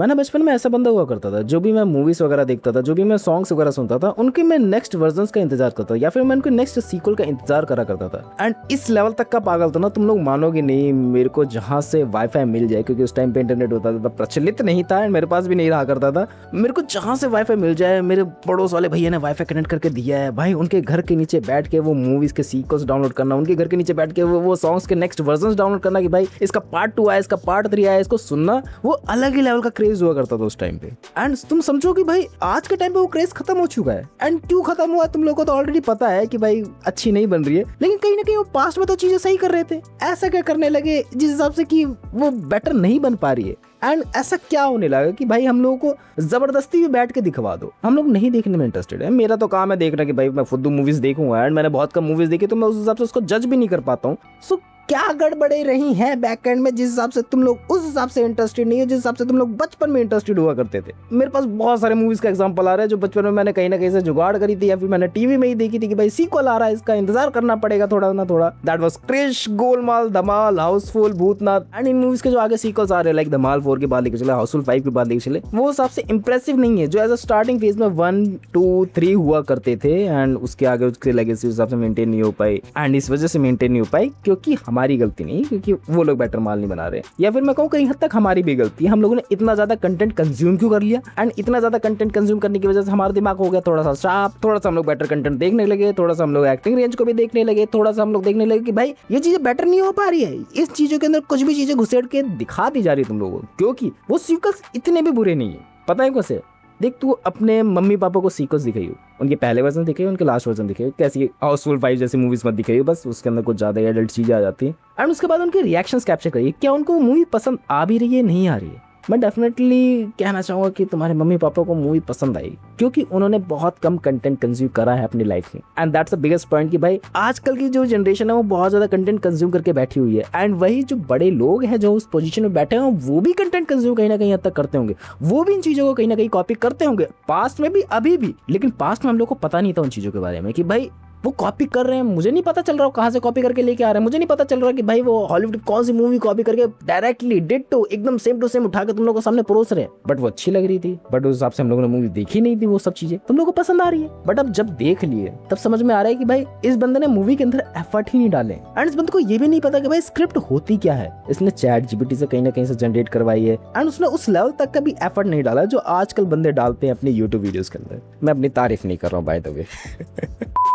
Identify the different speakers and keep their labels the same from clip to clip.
Speaker 1: मैं ना बचपन में ऐसा बंदा हुआ करता था, जो भी मैं मूवीज वगैरह देखता था, जो भी मैं सॉन्ग्स वगैरह सुनता था, उनके मैं नेक्स्ट वर्जन्स का इंतजार करता था या फिर मैं उनके नेक्स्ट सीक्वल का इंतजार करा करता था। एंड इस लेवल तक का पागल था ना, तुम लोग मानोगे नहीं, मेरे को जहाँ से वाईफाई मिल जाए, क्योंकि उस टाइम पे इंटरनेट होता था, प्रचलित नहीं था एंड मेरे पास भी नहीं रहा करता था, मेरे को जहाँ से वाईफाई मिल जाए, मेरे पड़ोस वाले भैया ने वाईफाई कनेक्ट करके दिया है भाई, उनके घर के नीचे बैठ के वो मूवीज के सीक्वल्स डाउनलोड करना, उनके घर के नीचे बैठ के वो सॉन्ग्स के नेक्स्ट वर्जन्स डाउनलोड करना कि भाई इसका पार्ट 2 आया, इसका पार्ट 3 आया, इसको सुनना, वो अलग ही लेवल का क्रेज हुआ करता था उस टाइम पे। एंड तुम समझो कि भाई आज के टाइम पे वो क्रेज खत्म हो चुका है। एंड क्यों खत्म हुआ तुम लोगों को तो ऑलरेडी पता है कि भाई अच्छी नहीं बन रही है, लेकिन कहीं ना कहीं वो पास्ट में तो चीजें सही कर रहे थे। ऐसा क्या करने लगे जिस हिसाब से कि वो बेटर नहीं बन पा रही है। एंड ऐसा क्या होने लगा कि भाई हम लोगों को जबरदस्ती भी बैठ के दिखवा दो, हम लोग नहीं देखने में इंटरेस्टेड है। मेरा तो काम है देखना कि भाई मैं फुद्दू मूवीज देखूंगा, एंड मैंने बहुत कम मूवीज देखी तो मैं उस हिसाब से उसको जज भी नहीं कर पाता हूँ। सो क्या गड़बड़े रही हैं बैक एंड में जिस हिसाब से तुम लोग उस हिसाब से इंटरेस्टेड नहीं हो जिस हिसाब से तुम लोग बचपन में इंटरेस्टेड हुआ करते थे। मेरे पास बहुत सारे मूवीज का एग्जांपल आ रहा है जो बचपन में मैंने कहीं ना कहीं से जुगाड़ करी थी या फिर मैंने टीवी में ही देखी थी कि भाई सीक्वल आ रहा है, इसका इंतजार करना पड़ेगा थोड़ा ना थोड़ा। That was Krrish, Golmaal, Dhamaal, Housefull, Bhoothnath. And in movies के जो आगे सीक्वल्स आ रहे हैं लाइक धमाल 4 के बाद लेके चले, हाउसफुल 5 के बाद लेके चले, वो हिसाब से इंप्रेसिव नहीं है जो एज अ स्टार्टिंग फेज में 1, 2, 3 हुआ करते थे। एंड उसके आगे उसके लेगेसी उस हिसाब से मेंटेन नहीं हो पाई, एंड इस वजह से मेंटेन नहीं हो पाई क्योंकि हमारी गलती नहीं, क्योंकि वो लोग बेटर माल नहीं बना रहे, या फिर मैं कहूँ कहीं हद तक हमारी भी गलती है। हम लोगों ने इतना ज्यादा कंटेंट कंज्यूम क्यों कर लिया, एंड इतना ज्यादा कंटेंट कंज्यूम करने की वजह से हमारा दिमाग हो गया थोड़ा सा शार्प, थोड़ा सा हम लोग बेटर कंटेंट देखने लगे, थोड़ा सा हम लोग एक्टिंग रेंज को भी देखने लगे, थोड़ा सा हम लोग देखने लगे कि भाई ये चीजें बेटर नहीं हो पा रही है, इस चीजों के अंदर कुछ भी चीजें घुसेड़ के दिखा दी जा रही है तुम लोगों को, क्योंकि वो सीक्वल्स इतने भी बुरे नहीं है। पता है कैसे? देख तू अपने मम्मी पापा को सीक्वल्स दिखाइयो, उनके पहले वर्जन दिखाइए, उनके लास्ट वर्जन दिखाइए, कैसी हाउसफुल 5 जैसी मूवीज मत दिखाइए, बस उसके अंदर कुछ ज्यादा एडल्ट चीजें आ जाती है। एंड उसके बाद उनके रिएक्शंस कैप्चर करिए, क्या उनको मूवी पसंद आ भी रही है नहीं आ रही है। मैं डेफिनेटली कहना चाहूँगा कि तुम्हारे मम्मी पापा को मूवी पसंद आई क्योंकि उन्होंने बहुत कम कंटेंट कंज्यूम करा है अपनी लाइफ में। And that's the biggest point कि भाई आजकल की जो जनरेशन है वो बहुत ज्यादा कंटेंट कंज्यूम करके बैठी हुई है। एंड वही जो बड़े लोग हैं जो उस पोजीशन में बैठे हैं वो भी कंटेंट कंज्यूम कहीं ना कहीं हद तक करते होंगे, वो भी इन चीजों को कहीं ना कहीं कॉपी करते होंगे, पास्ट में भी अभी भी। लेकिन पास्ट में हम लोग को पता नहीं था उन चीजों के बारे में कि भाई वो कॉपी कर रहे हैं, मुझे नहीं पता चल रहा कहाँ से कॉपी करके लेके आ रहे हैं, मुझे नहीं पता चल रहा कि भाई वो हॉलीवुड कौन सी मूवी कॉपी करके डायरेक्टली डिट्टो एकदम सेम टू सेम उठा के तुम लोगों को सामने परोस रहे हैं। बट वो अच्छी लग रही थी, बट उस हिसाब से हम लोगों ने मूवी देखी नहीं थी, वो सब चीजें तुम लोगों को पसंद आ रही है। बट अब जब देख लिए तब समझ में आ रहा है कि भाई इस बंदे ने मूवी के अंदर एफर्ट ही नहीं डाले, एंड इस बंदे को ये भी नहीं पता कि भाई स्क्रिप्ट होती क्या है। इसने चैट जीपीटी से कहीं ना कहीं से जनरेट करवाई है, एंड उसने उस लेवल तक का भी एफर्ट नहीं डाला जो आजकल बंदे डालते हैं अपने यूट्यूब वीडियोस के अंदर। मैं अपनी तारीफ नहीं कर रहा हूँ बाय द वे।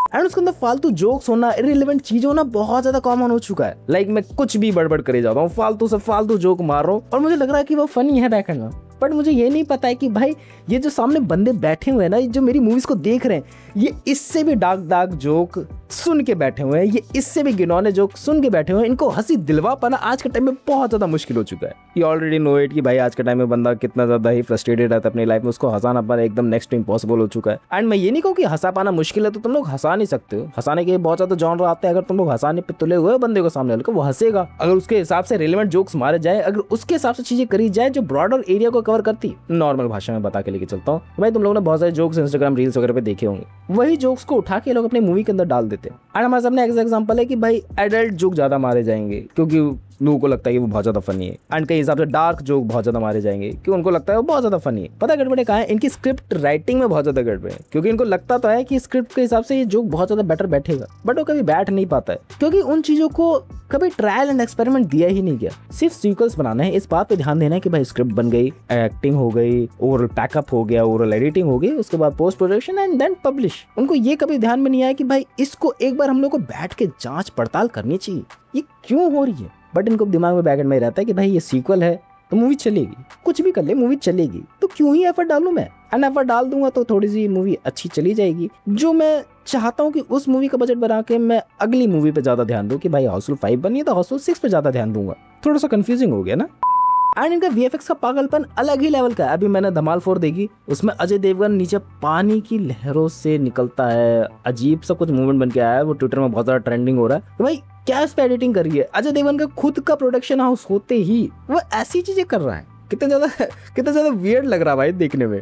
Speaker 1: एंड उसके अंदर फालतू जोक्स होना, इररिलेवेंट चीजें होना बहुत ज्यादा कॉमन हो चुका है। लाइक मैं कुछ भी बड़बड़ करे जाता हूँ, फालतू से फालतू जोक मार रहा हूँ और मुझे लग रहा है कि वो फनी है बैक एंड में, बट मुझे ये नहीं पता है कि भाई ये जो सामने बंदे बैठे हुए हैं ना, जो मेरी मूवीज को देख रहे हैं, ये इससे भी डार्क जोक सुन के बैठे हुए हैं, ये इससे भी घिनौने जोक सुन के बैठे हुए हैं। इनको हंसी दिलवा पाना आज के टाइम में बहुत ज्यादा मुश्किल हो चुका है। ये ऑलरेडी नो इट कि भाई आज के टाइम में बंदा कितना ज्यादा ही फ्रस्ट्रेटेड रहता है अपनी लाइफ में, उसको हंसाना पाना एकदम नेक्स्ट टू इम्पॉसिबल हो चुका है। एंड मैं ये नहीं कहूँ कि हंसा पाना मुश्किल है तो तुम लोग हंसा नहीं सकते हो, हंसाने के बहुत ज्यादा जॉनर आते हैं। अगर तुम लोग हंसाने पे तुले हुए बंदे को सामने वो हंसेगा, अगर उसके हिसाब से रिलेवेंट जोक्स मारे जाए, अगर उसके हिसाब से चीजें करी जाए जो ब्रॉडर एरिया को कवर करती। नॉर्मल भाषा में बता के लेके चलता हूँ भाई, तुम लोगों ने बहुत सारे जोक्स इंस्टाग्राम रील्स वगैरह पे देखे होंगे, वही जोक्स को उठा के लोग अपने मूवी के अंदर डाल देते हैं। एंड हमारे सामने एग्जांपल है कि भाई एडल्ट जोक ज्यादा मारे जाएंगे क्योंकि लोगों को लगता है कि वो बहुत ज्यादा फनी है, एंड कई हिसाब से डार्क जोक बहुत ज्यादा मारे जाएंगे क्योंकि उनको लगता है वो बहुत ज्यादा फनी है। पता गड़बड़े कहाँ है? इनकी स्क्रिप्ट राइटिंग में बहुत ज्यादा गड़बड़े है, क्योंकि इनको लगता तो है कि स्क्रिप्ट के हिसाब से ये जोक बहुत ज्यादा बेटर बैठेगा, बट वो कभी बैठ नहीं पाता है क्योंकि उन चीजों को कभी ट्रायल एंड एक्सपेरिमेंट दिया ही नहीं गया। सिर्फ सीक्वल्स बनाना है, इस बात पे ध्यान देना है कि भाई स्क्रिप्ट बन गई, एक्टिंग हो गई, ओवरऑल पैकअप हो गया, ओवरऑल एडिटिंग हो गई, उसके बाद post production and then publish. उनको ये कभी ध्यान में नहीं आया कि भाई इसको एक बार हम लोग को बैठ के जांच पड़ताल करनी चाहिए, ये क्यों हो रही है। बट इनको दिमाग में बैकएंड में रहता है कि भाई ये सीक्वल है तो मूवी चलेगी, कुछ भी कर ले मूवी चलेगी, तो क्यों ही एफर्ट डालूं मैं। एंड एफर्ट डाल दूंगा तो थोड़ी सी मूवी अच्छी चली जाएगी। जो मैं चाहता हूँ कि उस मूवी का बजट बना के मैं अगली मूवी पे ज्यादा ध्यान दूं कि भाई हाउसफुल 5 बनी है तो हाउसफुल 6 पे ज्यादा ध्यान दूंगा। थोड़ा सा कंफ्यूजिंग हो गया ना। एंड इनका वीएफएक्स का पागलपन अलग ही लेवल का है। अभी मैंने धमाल 4 देखी, उसमें अजय देवगन नीचे पानी की लहरों से निकलता है, अजीब सा कुछ मूवमेंट बन के आया है, वो ट्विटर में बहुत ज्यादा ट्रेंडिंग हो रहा है। तो भाई क्या इस पे एडिटिंग करी है? अजय देवगन का खुद का प्रोडक्शन हाउस होते ही वो ऐसी चीजें कर रहा है, कितना ज्यादा वियर्ड लग रहा है भाई देखने में।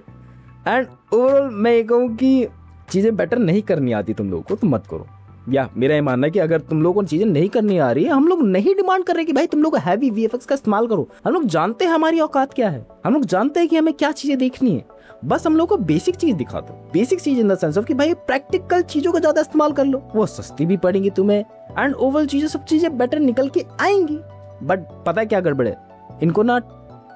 Speaker 1: एंड ओवरऑल मैं ये कहूँ कि चीजें बेटर नहीं करनी आती तुम लोगों को तो मत करो, या मेरा ये मानना है कि अगर तुम लोगों को चीजें नहीं करनी आ रही है, हम लोग नहीं डिमांड कर रहे कि भाई तुम लोग हैवी वीएफएक्स का इस्तेमाल करो। हम लोग जानते हैं हमारी औकात क्या है, हम लोग जानते हैं कि हमें क्या चीजें देखनी है। बस हम लोग को बेसिक चीज दिखा दो, बेसिक चीज इन द सेंस ऑफ कि भाई प्रैक्टिकल चीजों का ज्यादा इस्तेमाल कर लो, वो सस्ती भी पड़ेंगी तुम्हें एंड ओवरऑल चीजें सब चीजें बेटर निकल के आएंगी। बट पता है क्या गड़बड़ है, इनको ना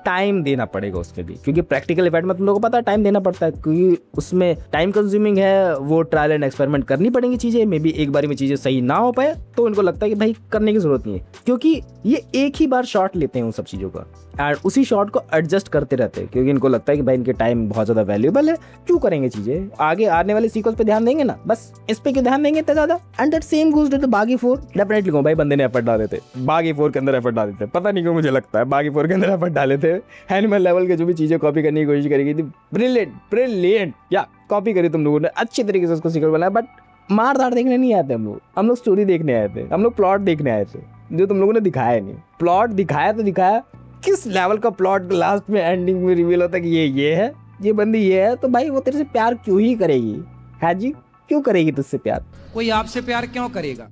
Speaker 1: टाइम देना पड़ेगा उसमें भी, क्योंकि प्रैक्टिकल इफेक्ट में तुम लोगों को पता है टाइम देना पड़ता है, क्योंकि उसमें टाइम कंज्यूमिंग है, वो ट्रायल एंड एक्सपेरिमेंट करनी पड़ेंगी चीजें, मे बी एक बार में चीजें सही ना हो पाए तो उनको लगता है कि भाई करने की जरूरत नहीं है, क्योंकि ये एक ही बार शॉट लेते हैं उन सब चीजों का एंड उसी शॉट को एडजस्ट करते रहते हैं, क्योंकि इनको लगता है कि भाई इनके टाइम बहुत ज्यादा वैल्यूएबल है, क्यों करेंगे चीजें, आगे आने वाले सीक्वेंस पे ध्यान देंगे ना, बस इस पे क्यों ध्यान देंगे इतना ज्यादा। And that same goes to the Baaghi 4। Definitely कहूं भाई बंदे ने एफर्ट डाले थे, बागी 4 के अंदर एफर्ट डाले थे, पता नहीं क्यों मुझे लगता है बागी 4 के अंदर एफर्ट डाले थे। एनिमल लेवल के जो भी चीजें कॉपी करने की कोशिश करी थी, ब्रिलियंट या कॉपी करी तुम लोगों ने, अच्छी तरीके से उसको सीक्वल बनाया, बट मार धाड़ देखने नहीं आते हम लोग स्टोरी देखने आए थे, हम लोग प्लॉट देखने आए थे, जो तुम लोगों ने दिखाया नहीं। प्लॉट दिखाया तो दिखाया, किस लेवल का प्लॉट लास्ट में एंडिंग में रिवील होता है कि ये है, ये बंदी ये है, तो भाई वो तेरे से प्यार क्यों ही करेगी, है जी, क्यों करेगी तुझसे प्यार,
Speaker 2: कोई आपसे प्यार क्यों करेगा।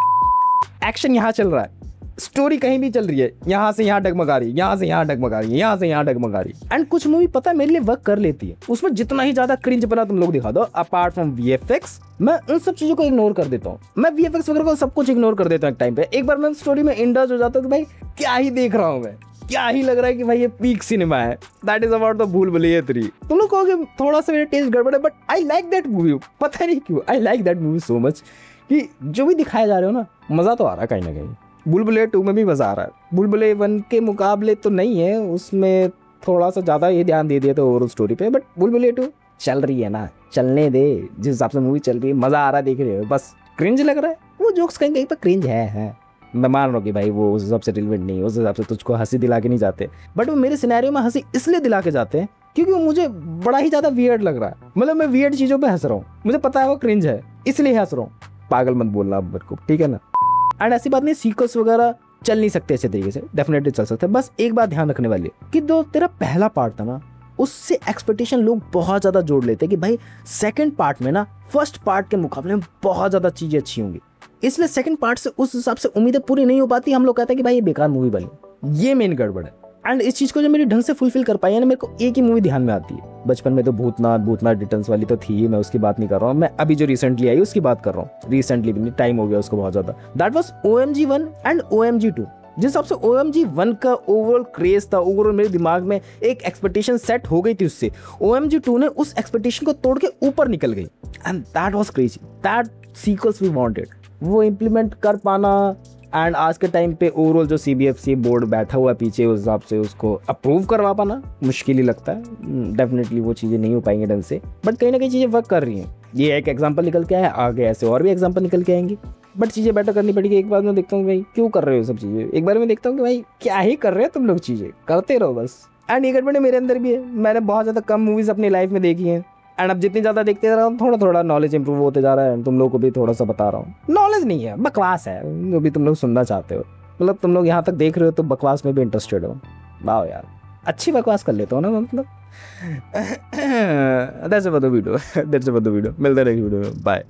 Speaker 1: एक्शन यहाँ चल रहा है, स्टोरी कहीं भी चल रही है, यहाँ से यहाँ डगमगा रही है, यहाँ से यहाँ डगमगा रही है, यहाँ से यहाँ डगमगा रही है। एंड कुछ मूवी पता है मेरे लिए वर्क कर लेती है, उसमें जितना ही ज्यादा क्रिंज बना तुम लोग दिखा दो, अपार्ट फ्रॉम वीएफएक्स मैं उन सब चीजों को इग्नोर कर देता हूँ, मैं वीएफएक्स वगैरह को सब कुछ इग्नोर कर देता हूँ एक टाइम पे। एक बार मैं स्टोरी में इंडल्ज हो जाता हूँ कि भाई क्या ही देख रहा हूँ मैं, क्या ही लग रहा है कि भाई ये पीक सिनेमा है। That is about the Bhool Bhulaiyaa 3। तुम लोग कहोगे थोड़ा सा मेरा टेस्ट गड़बड़ है, but I like that movie, पता नहीं क्यों I like that movie so much, कि जो भी दिखाया जा रहे हो ना मजा तो आ रहा है कहीं ना कहीं। भूल-भुलैया 2 में भी मजा आ रहा है, भूल-भुलैया 1 के मुकाबले तो नहीं है, उसमें थोड़ा सा ज्यादा ये ध्यान दे दिया था ओवरऑल स्टोरी पे, बट भूल-भुलैया 2 चल रही है ना, चलने दे, जिस हिसाब से मूवी चल रही है मजा आ रहा है देख रहे हो, बस क्रिंज लग रहा है, वो जोक्स कहीं कहीं पर क्रिंज है। मैं मान रहा हूँ कि भाई वो उस हिसाब से रिलेवेंट नहीं है, उस हिसाब से तुझको हंसी दिला के नहीं जाते, बट वो मेरे सिनेरियो में हंसी इसलिए दिला के जाते हैं क्योंकि वो मुझे बड़ा ही ज्यादा वियर्ड लग रहा है, मतलब मैं वियर्ड चीजों पे हंस रहा हूँ, मुझे पता है वो क्रिंज है इसलिए हंस रहा हूँ, पागल मत बोलना अब मेरे को, ठीक है ना। एंड ऐसी बात नहीं सीक्वल्स वगैरह चल नहीं सकते अच्छे तरीके से, डेफिनेटली चल सकते हैं, बस एक बात ध्यान रखने वाली है कि जो तेरा पहला पार्ट था ना, उससे एक्सपेक्टेशन लोग बहुत ज्यादा जोड़ लेते हैं कि भाई सेकंड पार्ट में ना फर्स्ट पार्ट के मुकाबले में बहुत ज्यादा चीजें अच्छी होंगी, इसलिए सेकंड पार्ट से उस हिसाब से उम्मीदें पूरी नहीं हो पाती, हम लोग कहते हैं कि भाई ये बेकार मूवी बनी, ये मेन गड़बड़ है। एंड इस चीज को जब मेरी ढंग से फुलफिल कर पाई है ना, मेरे को एक ही मूवी ध्यान में आती है, बचपन में तो भूतनाथ रिटर्न्स वाली तो थी ही, मैं उसकी बात नहीं कर रहा हूँ, मैं अभी जो रिसेंटली आई उसकी बात कर रहा हूँ, रिसेंटली भी नहीं, टाइम हो गया उसको बहुत ज्यादा, that was OMG 1 and OMG 2। जिस हिसाब से OMG 1 का ओवरऑल क्रेज था, ओवरऑल मेरे दिमाग में एक एक्सपेक्टेशन सेट हो गई थी उससे, OMG 2 ने उस एक्सपेक्टेशन को तोड़ के ऊपर निकल गई and that was crazy, that sequels we wanted, वो इम्प्लीमेंट कर पाना। एंड आज के टाइम पे ओवरऑल जो CBFC बोर्ड बैठा हुआ है पीछे, उस हिसाब से उसको अप्रूव करवा पाना मुश्किल ही लगता है, डेफिनेटली वो चीज़ें नहीं हो पाएंगी ढंग से, बट कहीं ना कहीं चीज़ें वर्क कर रही हैं। ये एक एग्जांपल निकल के आया, आगे ऐसे और भी एग्जांपल निकल के आएंगे, बट चीज़ें बेटर करनी पड़ेगी। एक बार मैं देखता हूँ भाई क्यों कर रहे हो सब चीज़ें, एक बार मैं देखता हूँ कि भाई क्या ही कर रहे हो तुम लोग, चीज़ें करते रहो बस। एंड ये गड़बड़ मेरे अंदर भी है, मैंने बहुत ज़्यादा कम मूवीज़ अपनी लाइफ में देखी हैं, एंड अब जितनी ज़्यादा देखते जा रहा हूँ थोड़ा थोड़ा नॉलेज इंप्रूव होते जा रहा है, तुम लोग को भी थोड़ा सा बता रहा हूँ, नॉलेज नहीं है बकवास है जो भी तुम लोग सुनना चाहते हो, मतलब तुम लोग यहाँ तक देख रहे हो तो बकवास में भी इंटरेस्टेड हो, वाह यार अच्छी बकवास कर लेते हो ना, मतलब दैट्स अ वीडियो मिलते हैं नेक्स्ट वीडियो में, बाय।